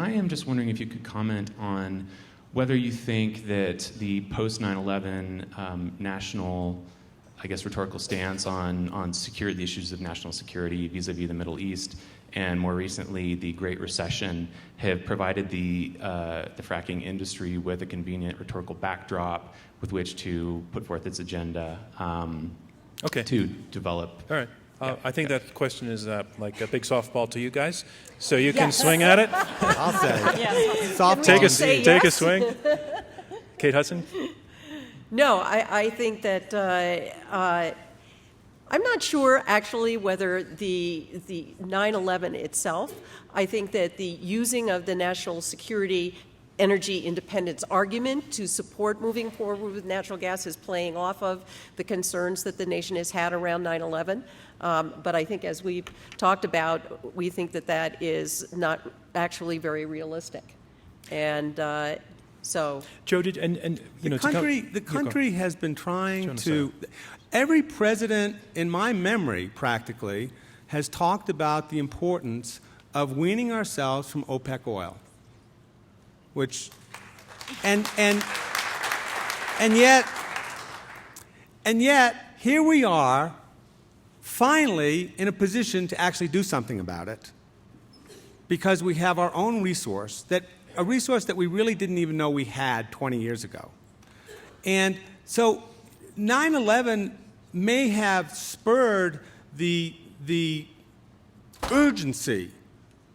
I am just wondering if you could comment on whether you think that the post-9/11 national, I guess, rhetorical stance on security, the issues of national security vis-a-vis the Middle East, and more recently the Great Recession, have provided the fracking industry with a convenient rhetorical backdrop with which to put forth its agenda to develop. All right. I think that question is like a big softball to you guys, so you can swing at it. I'll say. Yes. Softball. Take a swing. Kate Hudson? No, I think that I'm not sure actually whether the 9/11 itself. I think that the using of the national security energy independence argument to support moving forward with natural gas is playing off of the concerns that the nation has had around 9/11. But I think, as we've talked about, we think that that is not actually very realistic. And so, Joe, the country has been trying to. Every president in my memory, practically, has talked about the importance of weaning ourselves from OPEC oil, which, and yet here we are, finally in a position to actually do something about it, because we have our own resource, a resource that we really didn't even know we had 20 years ago. And so 9/11 may have spurred the urgency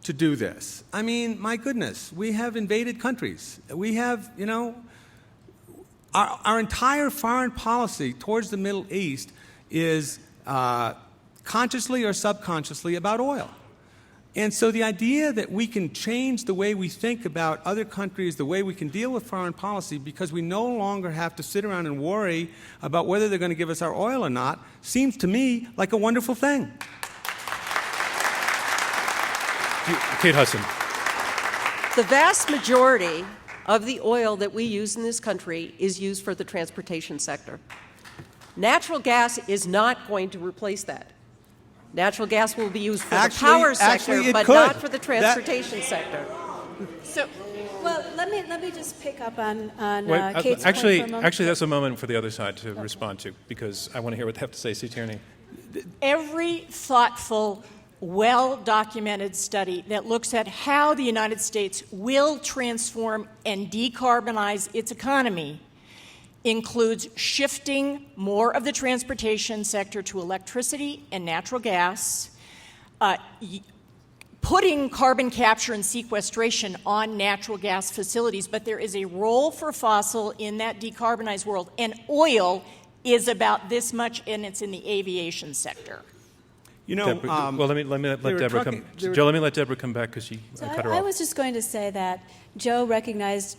to do this. I mean, my goodness, we have invaded countries. We have, our entire foreign policy towards the Middle East is consciously or subconsciously about oil. And so the idea that we can change the way we think about other countries, the way we can deal with foreign policy, because we no longer have to sit around and worry about whether they're going to give us our oil or not, seems to me like a wonderful thing. Kate Hudson. the vast majority of the oil that we use in this country is used for the transportation sector. Natural gas is not going to replace that. Natural gas will be used for the power sector, but not for the transportation sector. So, well, let me just pick up on Kate's point for a moment. Actually, that's a moment for the other side to respond to, because I want to hear what they have to say. See, Tierney. Every thoughtful, well-documented study that looks at how the United States will transform and decarbonize its economy includes shifting more of the transportation sector to electricity and natural gas, putting carbon capture and sequestration on natural gas facilities, but there is a role for fossil in that decarbonized world, and oil is about this much, and it's in the aviation sector. You know, well, let me let Deborah come. Joe, let me let Deborah come back because she cut her off. I was just going to say that Joe recognized